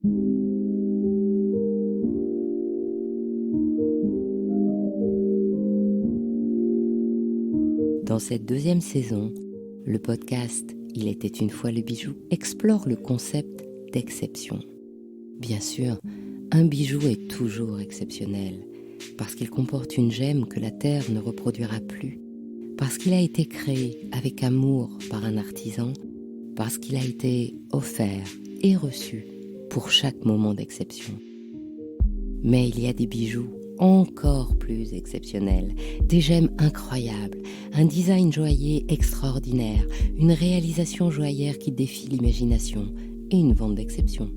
Dans cette deuxième saison, le podcast « Il était une fois le bijou » explore le concept d'exception. Bien sûr, un bijou est toujours exceptionnel, parce qu'il comporte une gemme que la Terre ne reproduira plus, parce qu'il a été créé avec amour par un artisan, parce qu'il a été offert et reçu pour chaque moment d'exception. Mais il y a des bijoux encore plus exceptionnels, des gemmes incroyables, un design joaillier extraordinaire, une réalisation joaillère qui défie l'imagination et une vente d'exception.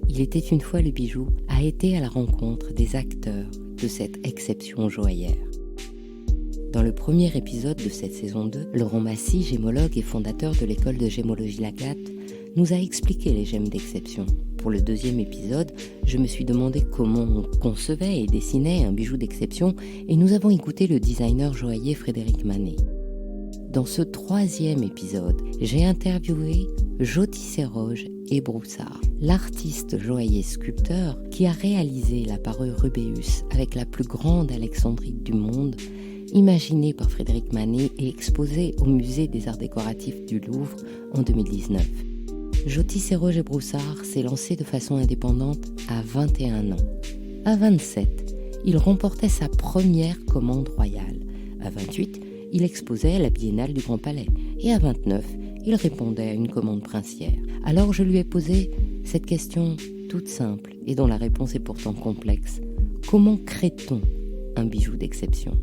Il était une fois le bijou a été à la rencontre des acteurs de cette exception joaillère. Dans le premier épisode de cette saison 2, Laurent Massy, gémologue et fondateur de l'école de gémologie Lagat, nous a expliqué les gemmes d'exception. Pour le deuxième épisode, je me suis demandé comment on concevait et dessinait un bijou d'exception et nous avons écouté le designer joaillier Frédéric Manet. Dans ce troisième épisode, j'ai interviewé Joti Serroge et Broussard, l'artiste joaillier sculpteur qui a réalisé la parure Rubéus avec la plus grande alexandrite du monde, imaginée par Frédéric Manet et exposée au musée des arts décoratifs du Louvre en 2019. Joti Serroge et Broussard s'est lancé de façon indépendante à 21 ans. À 27, il remportait sa première commande royale. À 28, il exposait à la Biennale du Grand Palais. Et à 29, il répondait à une commande princière. Alors je lui ai posé cette question toute simple et dont la réponse est pourtant complexe. Comment crée-t-on un bijou d'exception ?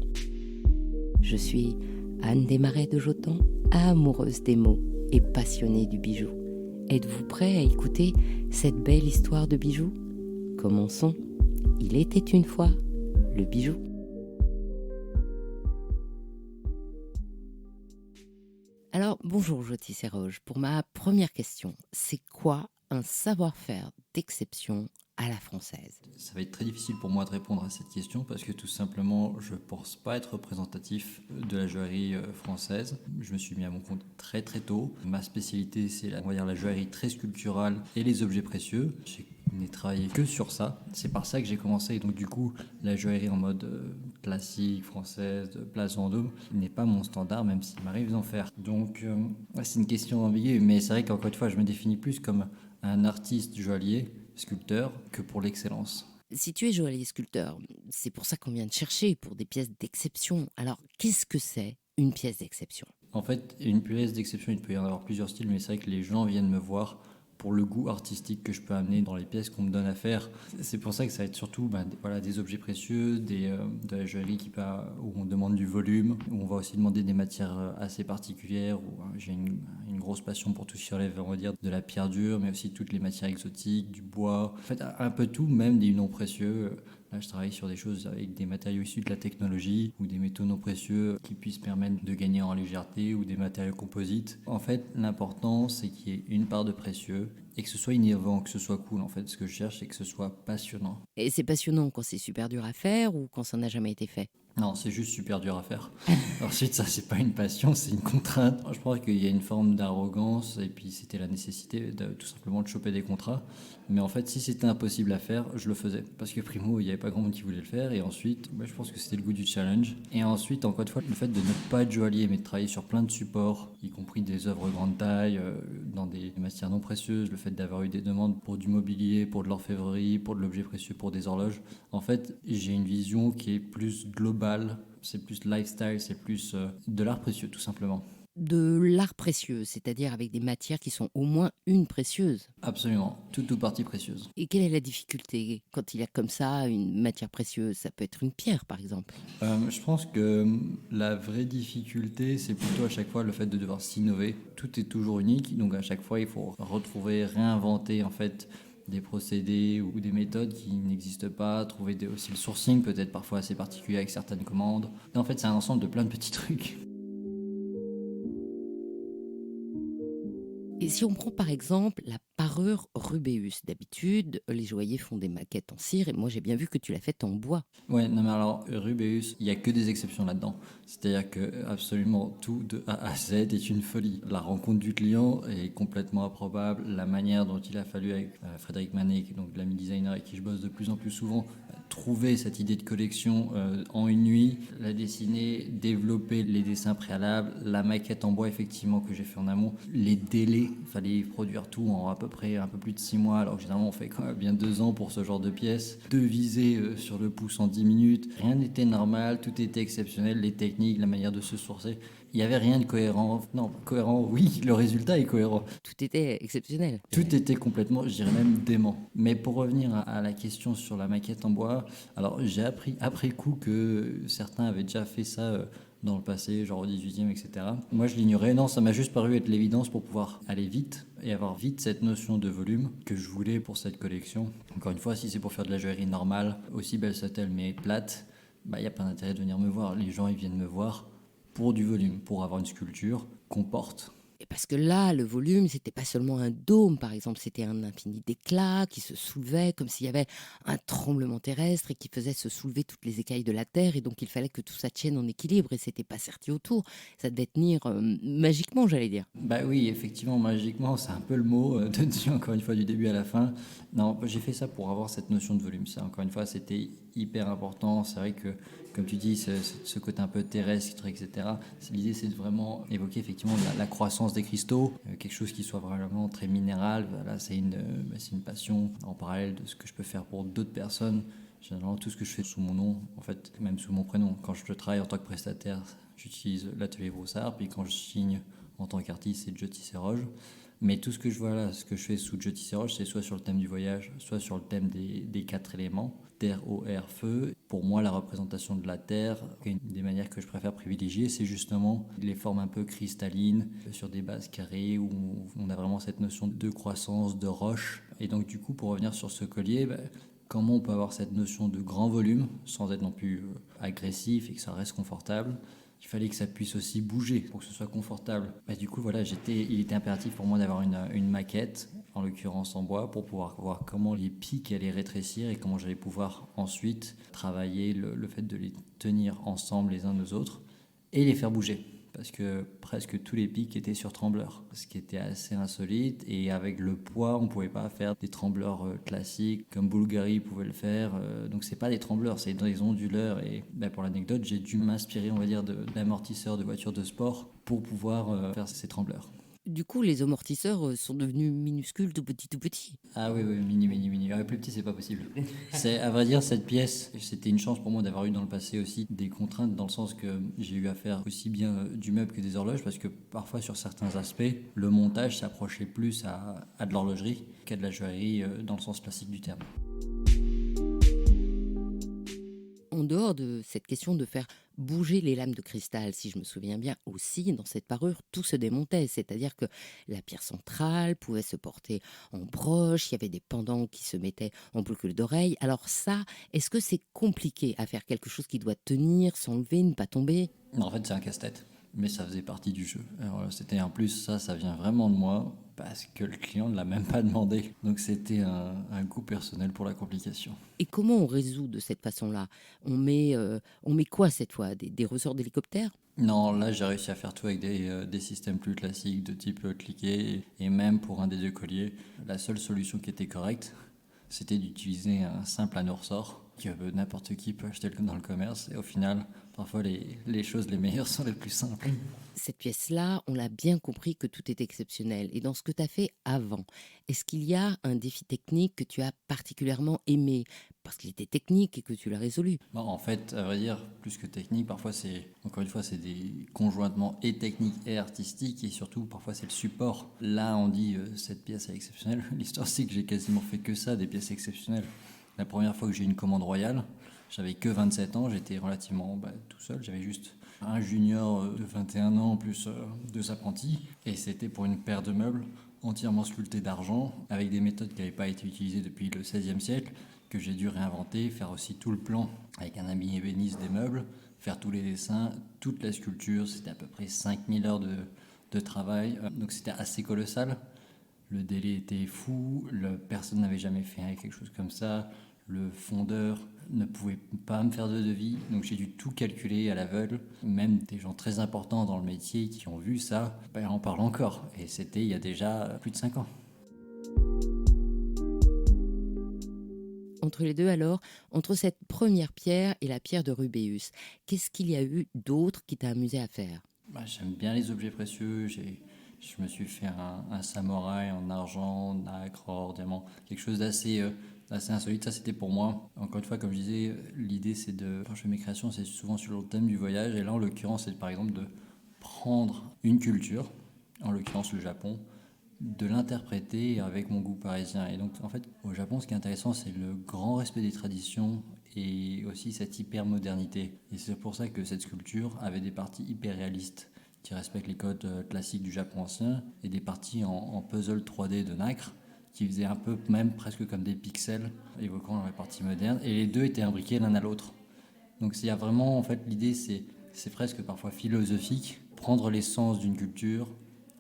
Je suis Anne Desmarais de Jotan, amoureuse des mots et passionnée du bijou. Êtes-vous prêt à écouter cette belle histoire de bijoux ? Commençons. Il était une fois le bijou. Alors, bonjour Joti Serroge. Pour ma première question, c'est quoi un savoir-faire d'exception à la française ? Ça va être très difficile pour moi de répondre à cette question parce que tout simplement, je ne pense pas être représentatif de la joaillerie française. Je me suis mis à mon compte très très tôt. Ma spécialité, c'est la joaillerie très sculpturale et les objets précieux. Je n'ai travaillé que sur ça. C'est par ça que j'ai commencé. Et donc du coup, la joaillerie en mode classique, française, de place Vendôme, n'est pas mon standard, même s'il m'arrive d'en faire. Donc c'est une question ambiguë, mais c'est vrai qu'encore une fois, je me définis plus comme un artiste joaillier, sculpteur, que pour l'excellence. Si tu es joaillier sculpteur, c'est pour ça qu'on vient te chercher, pour des pièces d'exception. Alors, qu'est-ce que c'est une pièce d'exception ? En fait, une pièce d'exception, il peut y en avoir plusieurs styles, mais c'est vrai que les gens viennent me voir pour le goût artistique que je peux amener dans les pièces qu'on me donne à faire. C'est pour ça que ça va être surtout des objets précieux, de la joaillerie où on demande du volume, où on va aussi demander des matières assez particulières, où j'ai une grosse passion pour tout ce qui relève, on va dire, de la pierre dure, mais aussi toutes les matières exotiques, du bois, en fait un peu tout, même des non précieux. Là, je travaille sur des choses avec des matériaux issus de la technologie ou des métaux non précieux qui puissent permettre de gagner en légèreté ou des matériaux composites. En fait, l'important, c'est qu'il y ait une part de précieux et que ce soit innovant, que ce soit cool. En fait, ce que je cherche, c'est que ce soit passionnant. Et c'est passionnant quand c'est super dur à faire ou quand ça n'a jamais été fait ? Non, c'est juste super dur à faire. Ensuite, ça, c'est pas une passion, c'est une contrainte. Je pense qu'il y a une forme d'arrogance et puis c'était la nécessité tout simplement de choper des contrats. Mais en fait, si c'était impossible à faire, je le faisais. Parce que primo, il n'y avait pas grand monde qui voulait le faire. Et ensuite, je pense que c'était le goût du challenge. Et ensuite, encore une fois, le fait de ne pas être joaillier, mais de travailler sur plein de supports, y compris des œuvres grande taille, dans des matières non précieuses, le fait d'avoir eu des demandes pour du mobilier, pour de l'orfèvrerie, pour de l'objet précieux, pour des horloges. En fait, j'ai une vision qui est plus globale. C'est plus lifestyle, c'est plus de l'art précieux, tout simplement. De l'art précieux, c'est-à-dire avec des matières qui sont au moins une précieuse. Absolument, toute partie précieuse. Et quelle est la difficulté quand il y a comme ça une matière précieuse ? Ça peut être une pierre, par exemple. Je pense que la vraie difficulté, c'est plutôt à chaque fois le fait de devoir s'innover. Tout est toujours unique, donc à chaque fois, il faut retrouver, réinventer en fait des procédés ou des méthodes qui n'existent pas, trouver aussi le sourcing peut-être parfois assez particulier avec certaines commandes. Et en fait, c'est un ensemble de plein de petits trucs. Et si on prend par exemple la parure Rubéus, d'habitude, les joailliers font des maquettes en cire et moi j'ai bien vu que tu l'as faite en bois. Ouais, non mais alors Rubéus, il y a que des exceptions là-dedans. C'est-à-dire que absolument tout de A à Z est une folie. La rencontre du client est complètement improbable. La manière dont il a fallu avec Frédéric Manet, qui est donc l'ami designer avec qui je bosse de plus en plus souvent, trouver cette idée de collection en une nuit, la dessiner, développer les dessins préalables, la maquette en bois effectivement que j'ai fait en amont, les délais, il fallait produire tout en à peu près un peu plus de 6 mois, alors que généralement on fait quand même bien 2 ans pour ce genre de pièces, de viser sur le pouce en 10 minutes, rien n'était normal, tout était exceptionnel, les techniques, la manière de se sourcer, il n'y avait rien de cohérent, non cohérent oui, le résultat est cohérent. Tout était exceptionnel. Tout était complètement, je dirais même dément. Mais pour revenir à la question sur la maquette en bois, alors j'ai appris après coup que certains avaient déjà fait ça dans le passé, genre au 18e, etc. Moi je l'ignorais, non, ça m'a juste paru être l'évidence pour pouvoir aller vite et avoir vite cette notion de volume que je voulais pour cette collection. Encore une fois, si c'est pour faire de la joaillerie normale, aussi belle soit-elle mais plate, bah il n'y a pas d'intérêt de venir me voir. Les gens ils viennent me voir pour du volume, pour avoir une sculpture qu'on porte. Et parce que là, le volume, c'était pas seulement un dôme, par exemple, c'était un infini d'éclats qui se soulevait comme s'il y avait un tremblement terrestre et qui faisait se soulever toutes les écailles de la terre. Et donc, il fallait que tout ça tienne en équilibre et c'était pas serti autour. Ça devait tenir magiquement, j'allais dire. Bah oui, effectivement, magiquement, c'est un peu le mot de dessus, encore une fois, du début à la fin. Non, j'ai fait ça pour avoir cette notion de volume. Ça, encore une fois, c'était hyper important. C'est vrai que, comme tu dis, ce côté un peu terrestre, etc. L'idée, c'est de vraiment évoquer effectivement la croissance des cristaux, quelque chose qui soit vraiment très minéral. Voilà, c'est une passion en parallèle de ce que je peux faire pour d'autres personnes. Généralement, tout ce que je fais sous mon nom, en fait, même sous mon prénom. Quand je travaille en tant que prestataire, j'utilise l'atelier Broussard. Puis quand je signe en tant qu'artiste, c'est Joe Tisseroge. Mais tout ce que je vois là, ce que je fais sous Joe Tisseroge, c'est soit sur le thème du voyage, soit sur le thème des 4 éléments, terre, eau, air, feu. Pour moi, la représentation de la terre, une des manières que je préfère privilégier, c'est justement les formes un peu cristallines, sur des bases carrées, où on a vraiment cette notion de croissance, de roche. Et donc du coup, pour revenir sur ce collier, comment on peut avoir cette notion de grand volume sans être non plus agressif et que ça reste confortable. Il fallait que ça puisse aussi bouger pour que ce soit confortable. Du coup, voilà, il était impératif pour moi d'avoir une maquette, en l'occurrence en bois, pour pouvoir voir comment les pics allaient rétrécir et comment j'allais pouvoir ensuite travailler le fait de les tenir ensemble les uns aux autres et les faire bouger. Parce que presque tous les pics étaient sur trembleur, ce qui était assez insolite. Et avec le poids, on ne pouvait pas faire des trembleurs classiques comme Bulgari pouvait le faire. Donc c'est pas des trembleurs, c'est des onduleurs. Et pour l'anecdote, j'ai dû m'inspirer, on va dire, d'amortisseurs de voitures de sport pour pouvoir faire ces trembleurs. Du coup, les amortisseurs sont devenus minuscules, tout petits, tout petits. Ah oui, oui, mini, mini, mini. Plus petit, c'est pas possible. C'est, à vrai dire, cette pièce, c'était une chance pour moi d'avoir eu dans le passé aussi des contraintes, dans le sens que j'ai eu à faire aussi bien du meuble que des horloges, parce que parfois, sur certains aspects, le montage s'approchait plus à de l'horlogerie qu'à de la joaillerie dans le sens classique du terme. En dehors de cette question de faire bouger les lames de cristal, si je me souviens bien, aussi dans cette parure, tout se démontait. C'est-à-dire que la pierre centrale pouvait se porter en broche, il y avait des pendants qui se mettaient en boucle d'oreille. Alors ça, est-ce que c'est compliqué à faire quelque chose qui doit tenir, s'enlever, ne pas tomber? Non, en fait, c'est un casse-tête, mais ça faisait partie du jeu. Alors, c'était en plus, ça vient vraiment de moi, parce que le client ne l'a même pas demandé. Donc, c'était un goût personnel pour la complication. Et comment on résout de cette façon-là? On met quoi cette fois? Des ressorts d'hélicoptère? Non, là j'ai réussi à faire tout avec des systèmes plus classiques de type cliquet et même pour un des deux colliers, la seule solution qui était correcte, c'était d'utiliser un simple anneau ressort que n'importe qui peut acheter dans le commerce et au final, parfois les choses les meilleures sont les plus simples. Cette pièce-là, on l'a bien compris que tout est exceptionnel. Et dans ce que tu as fait avant, est-ce qu'il y a un défi technique que tu as particulièrement aimé? Parce qu'il était technique et que tu l'as résolu. Bon, en fait, à vrai dire, plus que technique, parfois encore une fois, c'est des conjointement et techniques et artistiques et surtout, parfois, c'est le support. Là, on dit cette pièce est exceptionnelle. L'histoire, c'est que j'ai quasiment fait que ça, des pièces exceptionnelles. La première fois que j'ai eu une commande royale, j'avais que 27 ans, j'étais relativement tout seul, j'avais juste un junior de 21 ans plus 2 apprentis et c'était pour une paire de meubles entièrement sculptés d'argent avec des méthodes qui n'avaient pas été utilisées depuis le XVIe siècle que j'ai dû réinventer, faire aussi tout le plan avec un ami ébéniste des meubles, faire tous les dessins, toute la sculpture, c'était à peu près 5000 heures de travail. Donc c'était assez colossal. Le délai était fou, personne n'avait jamais fait quelque chose comme ça. Le fondeur ne pouvait pas me faire de devis, donc j'ai dû tout calculer à l'aveugle. Même des gens très importants dans le métier qui ont vu ça, en parlent encore. Et c'était il y a déjà plus de 5 ans. Entre les deux alors, entre cette première pierre et la pierre de Rubéus, qu'est-ce qu'il y a eu d'autre qui t'a amusé à faire ? J'aime bien les objets précieux. Je me suis fait un samouraï en argent, nacre, or, diamant, quelque chose d'assez insolite. Ça, c'était pour moi. Encore une fois, comme je disais, l'idée, c'est quand je fais mes créations, c'est souvent sur le thème du voyage. Et là, en l'occurrence, c'est par exemple de prendre une culture, en l'occurrence le Japon, de l'interpréter avec mon goût parisien. Et donc, en fait, au Japon, ce qui est intéressant, c'est le grand respect des traditions et aussi cette hyper-modernité. Et c'est pour ça que cette sculpture avait des parties hyper réalistes qui respectent les codes classiques du Japon ancien et des parties en puzzle 3D de nacre qui faisaient un peu même presque comme des pixels évoquant la partie moderne. Et les deux étaient imbriqués l'un à l'autre. Donc il y a vraiment, en fait, l'idée, c'est presque parfois philosophique. Prendre l'essence d'une culture,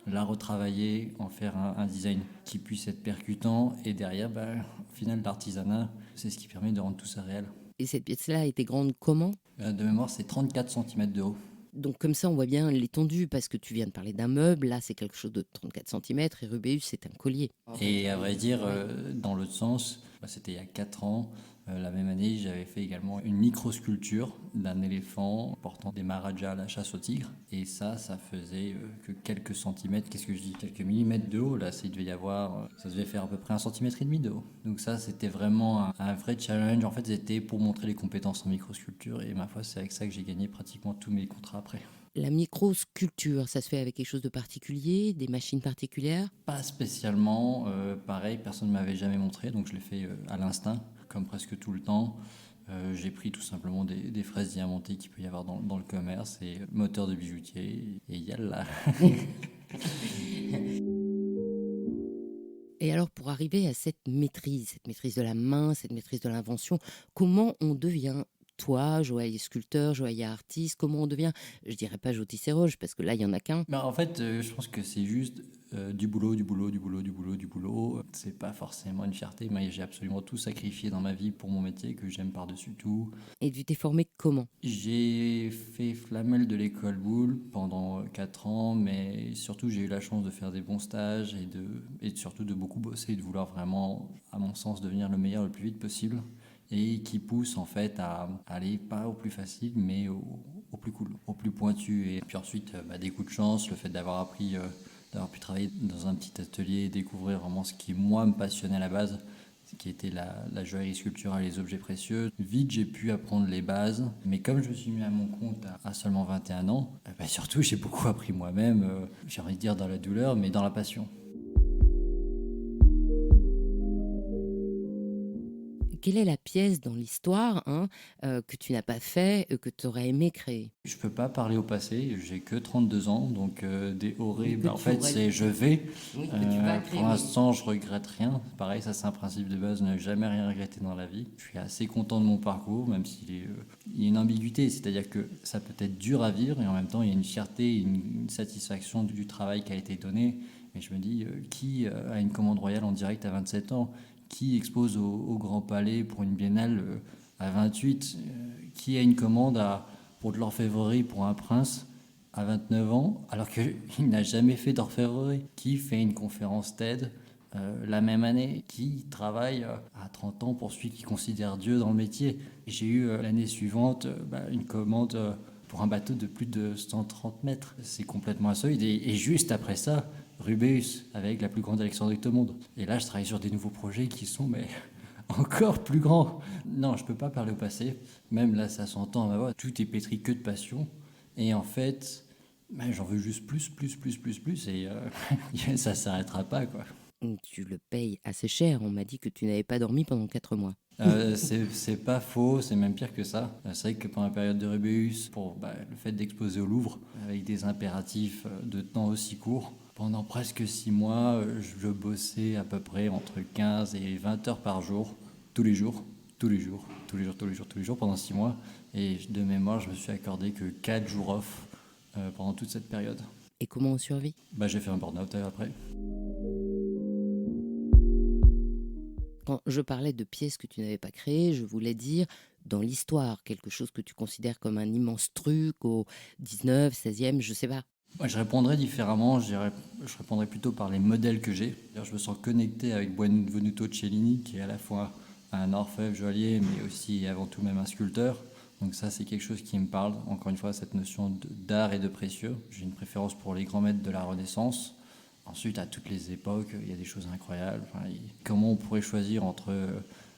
la retravailler, en faire un design qui puisse être percutant. Et derrière, au final, l'artisanat, c'est ce qui permet de rendre tout ça réel. Et cette pièce-là était grande comment ? De mémoire, c'est 34 cm de haut. Donc comme ça, on voit bien l'étendue, parce que tu viens de parler d'un meuble, là c'est quelque chose de 34 cm, et Rubéus c'est un collier. Et à vrai dire, dans l'autre sens, c'était il y a 4 ans, la même année, j'avais fait également une microsculpture d'un éléphant portant des marajas à la chasse au tigre. Et ça faisait que quelques centimètres, qu'est-ce que je dis, quelques millimètres de haut. Là, ça devait faire à peu près 1,5 cm de haut. Donc ça, c'était vraiment un vrai challenge. En fait, c'était pour montrer les compétences en microsculpture. Et ma foi, c'est avec ça que j'ai gagné pratiquement tous mes contrats après. La microsculpture, ça se fait avec quelque chose de particulier, des machines particulières ? Pas spécialement. Pareil, personne ne m'avait jamais montré, donc je l'ai fait à l'instinct, comme presque tout le temps. J'ai pris tout simplement des fraises diamantées qu'il peut y avoir dans le commerce et moteur de bijoutier, et yalla. Et alors pour arriver à cette maîtrise de la main, cette maîtrise de l'invention, comment on devient toi, joaillier sculpteur, joaillier artiste, comment on devient, je dirais pas Jotisseroge, parce que là il y en a qu'un. En fait, je pense que c'est juste du boulot, du boulot, du boulot, du boulot, du boulot. C'est pas forcément une fierté, mais j'ai absolument tout sacrifié dans ma vie pour mon métier que j'aime par-dessus tout. Et tu t'es formé comment ? J'ai fait flamel de l'école Boulle pendant 4 ans, mais surtout j'ai eu la chance de faire des bons stages et surtout de beaucoup bosser et de vouloir vraiment, à mon sens, devenir le meilleur le plus vite possible. Et qui pousse en fait à aller pas au plus facile, mais au plus cool, au plus pointu. Et puis ensuite, des coups de chance, le fait d'avoir pu travailler dans un petit atelier et découvrir vraiment ce qui, moi, me passionnait à la base, qui était la joaillerie sculpturale et les objets précieux. Vite, j'ai pu apprendre les bases, mais comme je me suis mis à mon compte à seulement 21 ans, surtout, j'ai beaucoup appris moi-même, j'ai envie de dire dans la douleur, mais dans la passion. Quelle est la pièce dans l'histoire que tu n'as pas fait, que tu aurais aimé créer ? Je peux pas parler au passé, j'ai que 32 ans, donc des horreurs, Oui, en fait, c'est je vais. Oui, que tu vas créer. Pour l'instant, je regrette rien. Pareil, ça c'est un principe de base, ne jamais rien regretter dans la vie. Je suis assez content de mon parcours, même il y a une ambiguïté, c'est-à-dire que ça peut être dur à vivre, et en même temps, il y a une fierté, une satisfaction du travail qui a été donné. Et je me dis, qui a une commande royale en direct à 27 ans ? Qui expose au Grand Palais pour une biennale à 28 ? Qui a une commande pour de l'orfèvrerie pour un prince à 29 ans alors qu'il n'a jamais fait d'orfèvrerie ? Qui fait une conférence TED la même année ? Qui travaille à 30 ans pour celui qui considère Dieu dans le métier ? J'ai eu l'année suivante une commande pour un bateau de plus de 130 mètres. C'est complètement insolite. Et juste après ça, Rubéus, avec la plus grande alexandrite au monde. Et là, je travaille sur des nouveaux projets qui sont encore plus grands. Non, je ne peux pas parler au passé. Même là, ça s'entend à ma voix. Tout est pétri que de passion. Et en fait, j'en veux juste plus. Et ça ne s'arrêtera pas, quoi. Tu le payes assez cher. On m'a dit que tu n'avais pas dormi pendant 4 mois. C'est pas faux, c'est même pire que ça. C'est vrai que pendant la période de Rubéus, pour le fait d'exposer au Louvre, avec des impératifs de temps aussi courts, pendant presque 6 mois, je bossais à peu près entre 15 et 20 heures par jour, tous les jours, pendant 6 mois. Et de mémoire, je me suis accordé que 4 jours off pendant toute cette période. Et comment on survit ? J'ai fait un burn-out après. Quand je parlais de pièces que tu n'avais pas créées, je voulais dire dans l'histoire, quelque chose que tu considères comme un immense truc au 19, 16e, je sais pas. Je répondrais différemment, je répondrais plutôt par les modèles que j'ai. Je me sens connecté avec Buonvenuto Cellini, qui est à la fois un orfèvre, joaillier, mais aussi avant tout même un sculpteur. Donc ça, c'est quelque chose qui me parle. Encore une fois, cette notion d'art et de précieux. J'ai une préférence pour les grands maîtres de la Renaissance. Ensuite, à toutes les époques, il y a des choses incroyables. Comment on pourrait choisir entre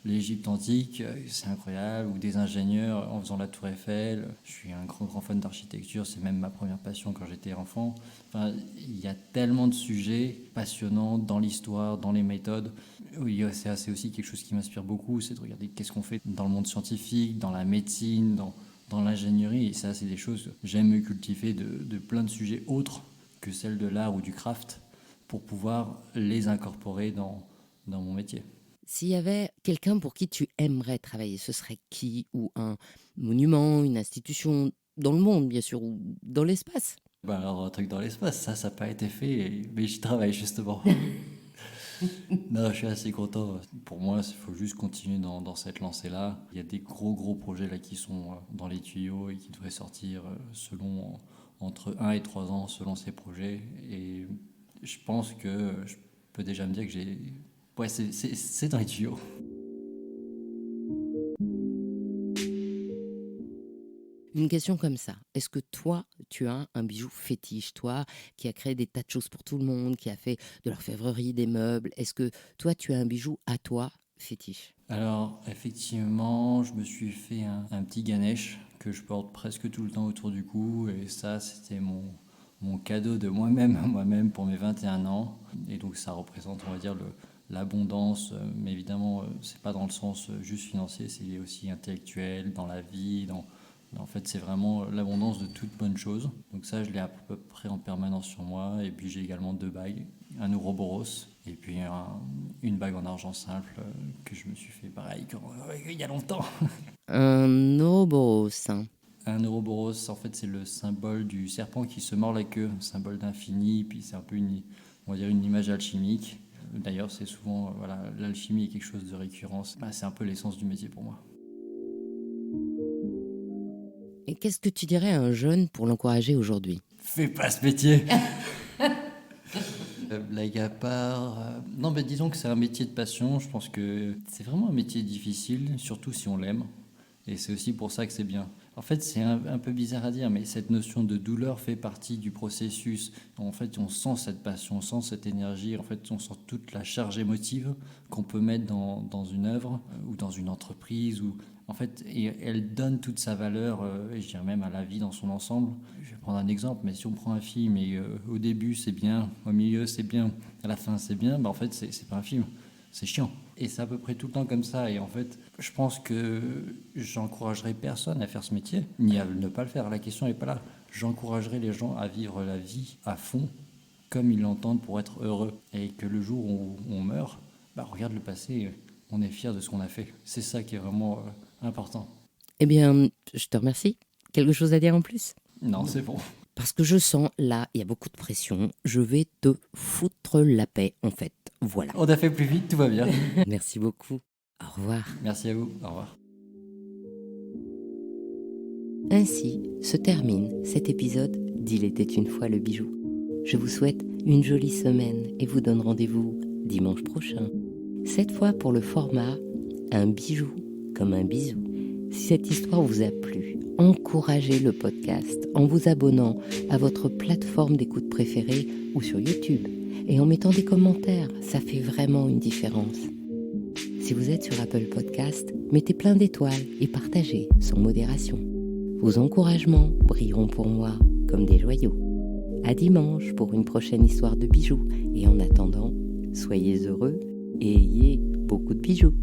l'Égypte antique, c'est incroyable, ou des ingénieurs en faisant la Tour Eiffel. Je suis un grand fan d'architecture, c'est même ma première passion quand j'étais enfant. Il y a tellement de sujets passionnants dans l'histoire, dans les méthodes. Oui, c'est aussi quelque chose qui m'inspire beaucoup, c'est de regarder qu'est-ce qu'on fait dans le monde scientifique, dans la médecine, dans l'ingénierie. Et ça, c'est des choses que j'aime me cultiver de plein de sujets autres que celles de l'art ou du craft, pour pouvoir les incorporer dans mon métier. S'il y avait quelqu'un pour qui tu aimerais travailler, ce serait qui ? Ou un monument, une institution, dans le monde bien sûr, ou dans l'espace ? Alors un truc dans l'espace, ça n'a pas été fait, mais j'y travaille justement. Non, je suis assez content. Pour moi, il faut juste continuer dans cette lancée-là. Il y a des gros projets là qui sont dans les tuyaux et qui devraient sortir entre 1 et 3 ans selon ces projets. Et je pense que je peux déjà me dire que c'est dans les tuyaux. Une question comme ça, est-ce que toi, tu as un bijou fétiche, toi qui as créé des tas de choses pour tout le monde, qui a fait de l'orfèvrerie, des meubles, est-ce que toi, tu as un bijou à toi fétiche ? Alors, effectivement, je me suis fait un petit Ganesh que je porte presque tout le temps autour du cou, et ça, c'était mon cadeau de moi-même à moi-même pour mes 21 ans. Et donc, ça représente, on va dire, l'abondance, mais évidemment, c'est pas dans le sens juste financier, c'est aussi intellectuel, dans la vie, en fait, c'est vraiment l'abondance de toutes bonnes choses. Donc ça, je l'ai à peu près en permanence sur moi. Et puis j'ai également 2 bagues, un Ouroboros et puis une bague en argent simple que je me suis fait pareil il y a longtemps. Un Ouroboros. Un Ouroboros, en fait, c'est le symbole du serpent qui se mord la queue, symbole d'infini. Puis c'est un peu on va dire une image alchimique. D'ailleurs, c'est souvent, l'alchimie est quelque chose de récurrent. C'est un peu l'essence du métier pour moi. Et qu'est-ce que tu dirais à un jeune pour l'encourager aujourd'hui ? Fais pas ce métier. Blague à part, non, disons que c'est un métier de passion. Je pense que c'est vraiment un métier difficile, surtout si on l'aime. Et c'est aussi pour ça que c'est bien. En fait, c'est un peu bizarre à dire, mais cette notion de douleur fait partie du processus. En fait, on sent cette passion, on sent cette énergie. En fait, on sent toute la charge émotive qu'on peut mettre dans une œuvre ou dans une entreprise. En fait, et elle donne toute sa valeur, et je dirais même à la vie dans son ensemble. Je vais prendre un exemple, mais si on prend un film et au début c'est bien, au milieu c'est bien, à la fin c'est bien, en fait c'est pas un film, c'est chiant. Et c'est à peu près tout le temps comme ça. Et en fait, je pense que j'encouragerais personne à faire ce métier, ni à ne pas le faire. La question n'est pas là. J'encouragerais les gens à vivre la vie à fond, comme ils l'entendent pour être heureux. Et que le jour où on meurt, regarde le passé, on est fier de ce qu'on a fait. C'est ça qui est vraiment important. Eh bien, je te remercie. Quelque chose à dire en plus ? Non, c'est bon. Parce que je sens, là, il y a beaucoup de pression. Je vais te foutre la paix, en fait. Voilà. On a fait plus vite, tout va bien. Merci beaucoup. Au revoir. Merci à vous. Au revoir. Ainsi se termine cet épisode d'Il était une fois le bijou. Je vous souhaite une jolie semaine et vous donne rendez-vous dimanche prochain. Cette fois pour le format Un bijou comme un bisou. Si cette histoire vous a plu, encouragez le podcast en vous abonnant à votre plateforme d'écoute préférée ou sur YouTube et en mettant des commentaires, ça fait vraiment une différence. Si vous êtes sur Apple Podcast, mettez plein d'étoiles et partagez sans modération. Vos encouragements brilleront pour moi comme des joyaux. À dimanche pour une prochaine histoire de bijoux et en attendant, soyez heureux et ayez beaucoup de bijoux.